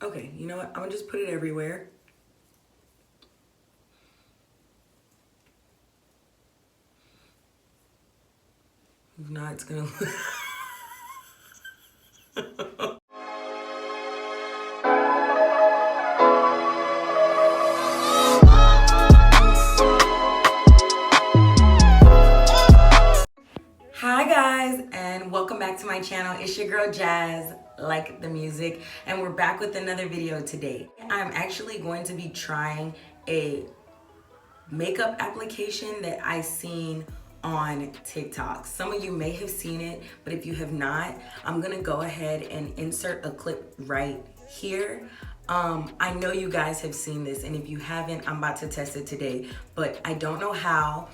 Okay, you know what? I'm gonna just put it everywhere. If not, it's gonna Hi guys, and welcome back to my channel. It's your girl JAZ.like.the.music, and we're back with another video today. I'm actually going to be trying a makeup application that I seen on TikTok. Some of you may have seen it, but if you have not, I'm gonna go ahead and insert a clip right here. I know you guys have seen this, and if you haven't, I'm about to test it today, but I don't know how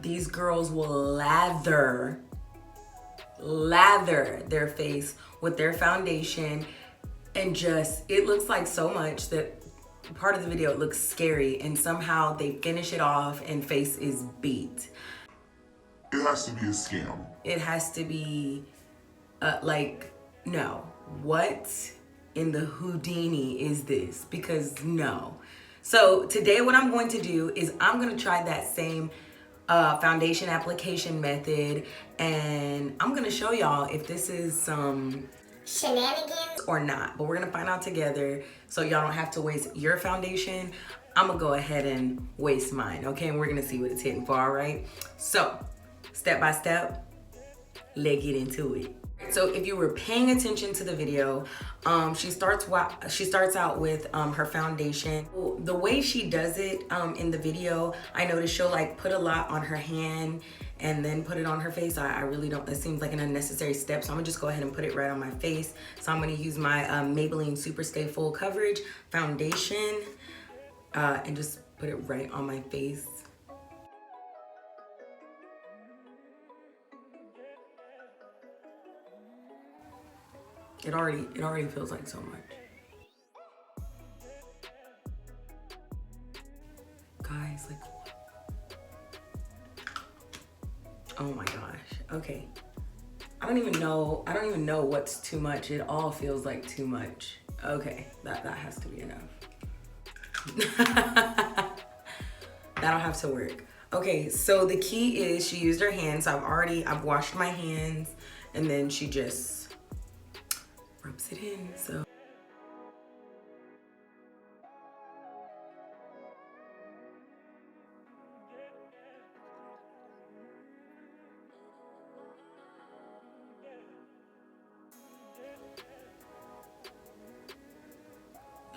these girls will lather their face with their foundation, and just, it looks like so much that part of the video it looks scary, and somehow they finish it off and face is beat. It has to be a scam. It has to be no. What in the Houdini is this? Because no. So today what I'm going to do is I'm going to try that same foundation application method, and I'm going to show y'all if this is some shenanigans or not, but we're gonna find out together so y'all don't have to waste your foundation. I'm gonna go ahead and waste mine, okay? And we're gonna see what it's hitting for, all right? So step by step, let's get into it. So if you were paying attention to the video, she starts out with her foundation. The way she does it in the video, I noticed she'll like put a lot on her hand and then put it on her face. I really don't, it seems like an unnecessary step, so I'm gonna just go ahead and put it right on my face. So I'm gonna use my Maybelline Super Stay Full Coverage foundation and just put it right on my face. It already feels like so much. Guys, like, oh my gosh. Okay. I don't even know what's too much. It all feels like too much. Okay, that has to be enough. That'll have to work. Okay, so the key is she used her hands. I've washed my hands, and then she just rubs it in, so.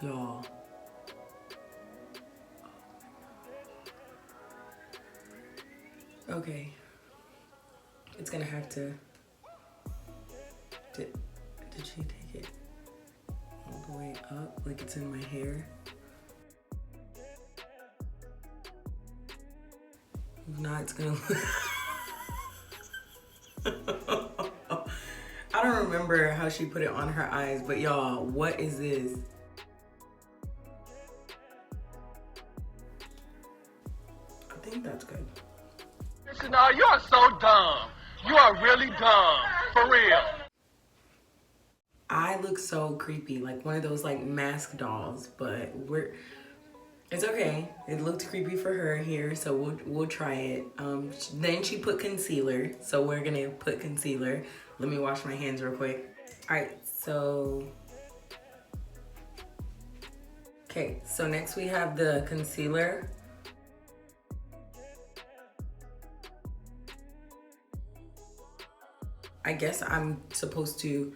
Y'all. Okay. It's gonna have to, did she take it all the way up like it's in my hair? If not, it's gonna I don't remember how she put it on her eyes, but y'all, what is this? I think that's good. No, you are so dumb. You are really dumb. For real. I look so creepy, like one of those like mask dolls, but it's okay. It looked creepy for her here, so we'll try it. Then she put concealer, so we're gonna put concealer. Let me wash my hands real quick. All right, so. Okay, so next we have the concealer. I guess I'm supposed to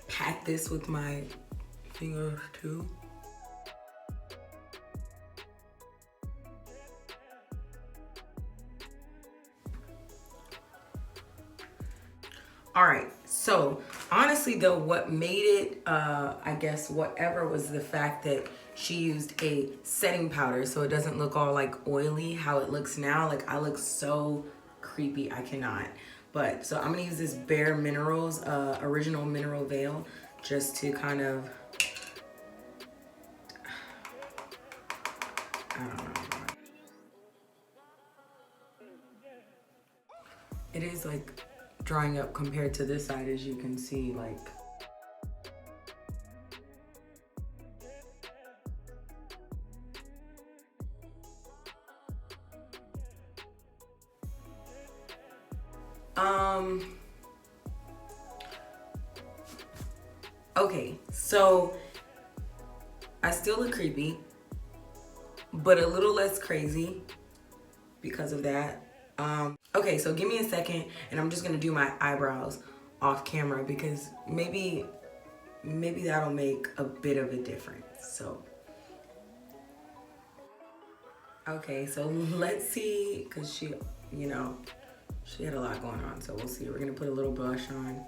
pat this with my fingers too. All right, so honestly though, what made it, I guess whatever, was the fact that she used a setting powder so it doesn't look all like oily how it looks now. Like I look so creepy, I cannot. But so I'm gonna use this Bare Minerals Original Mineral Veil just to kind of, I don't know. It is like drying up compared to this side, as you can see, like. Okay, so I still look creepy, but a little less crazy because of that. Okay, so give me a second and I'm just gonna do my eyebrows off camera because maybe that'll make a bit of a difference. So okay, so let's see, because she had a lot going on, so we'll see. We're gonna put a little blush on.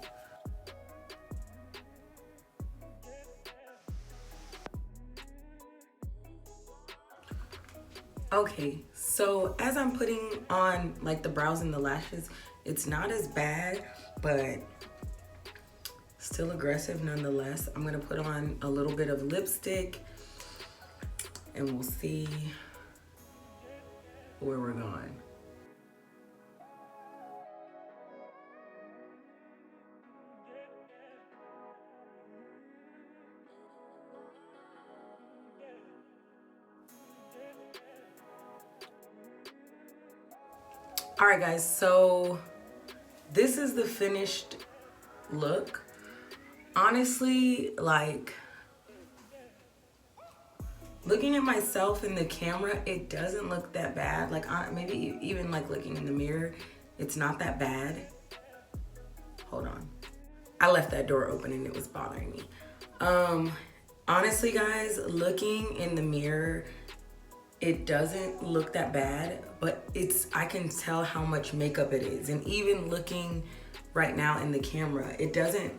Okay, so as I'm putting on like the brows and the lashes, it's not as bad, but still aggressive nonetheless. I'm gonna put on a little bit of lipstick and we'll see where we're going. All right, guys, so this is the finished look. Honestly, like, looking at myself in the camera, it doesn't look that bad. Like, maybe even like looking in the mirror, it's not that bad. Hold on. I left that door open and it was bothering me. Honestly, guys, looking in the mirror, it doesn't look that bad, but I can tell how much makeup it is. And even looking right now in the camera, it doesn't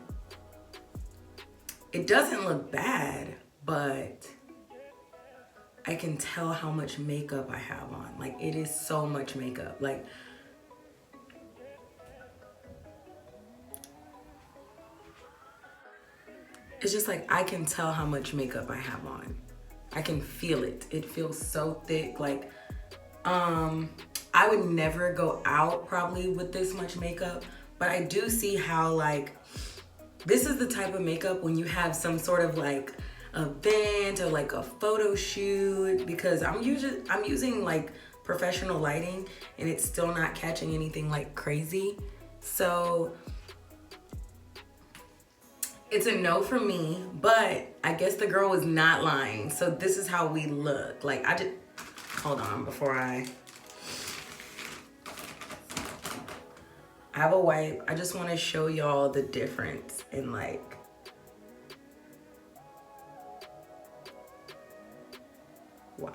look bad, but I can tell how much makeup I have on. Like, it is so much makeup. Like, it's just like, I can tell how much makeup I have on. I can feel it. It feels so thick. Like, I would never go out probably with this much makeup, but I do see how, like, this is the type of makeup when you have some sort of like event or like a photo shoot, because I'm using like professional lighting and it's still not catching anything like crazy. So it's a no for me, but I guess the girl was not lying. So this is how we look. Like, hold on before I have a wipe. I just want to show y'all the difference in, like, wow.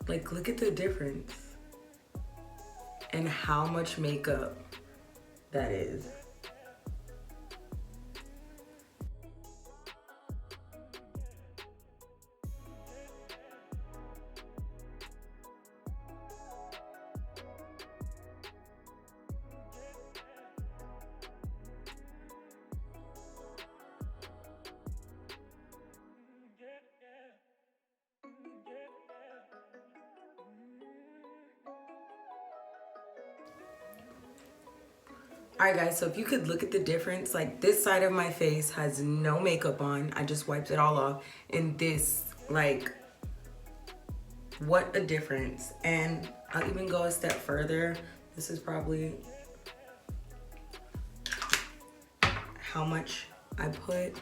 Like, look at the difference and how much makeup that is. All right, guys, so if you could look at the difference, like, this side of my face has no makeup on. I just wiped it all off. And this, like, what a difference. And I'll even go a step further. This is probably how much I put.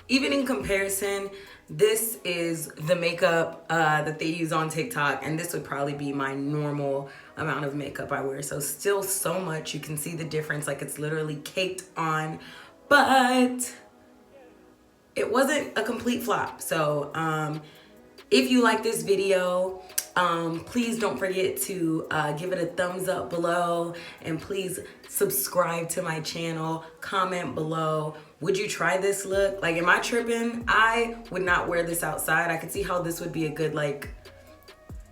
Even in comparison, this is the makeup that they use on TikTok, and this would probably be my normal amount of makeup I wear. So still so much. You can see the difference, like it's literally caked on, but it wasn't a complete flop. So if you like this video, please don't forget to give it a thumbs up below, and please subscribe to my channel. Comment below, would you try this look? Like, am I tripping? I would not wear this outside. I could see how this would be a good, like,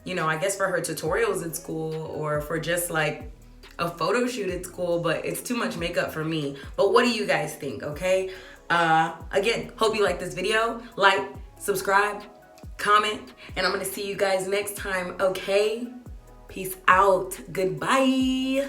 you know, I guess for her tutorials it's cool, or for just like a photo shoot it's cool, but it's too much makeup for me. But what do you guys think? Okay, again, hope you like this video. Like, subscribe, comment, and I'm gonna see you guys next time, okay? Peace out. Goodbye.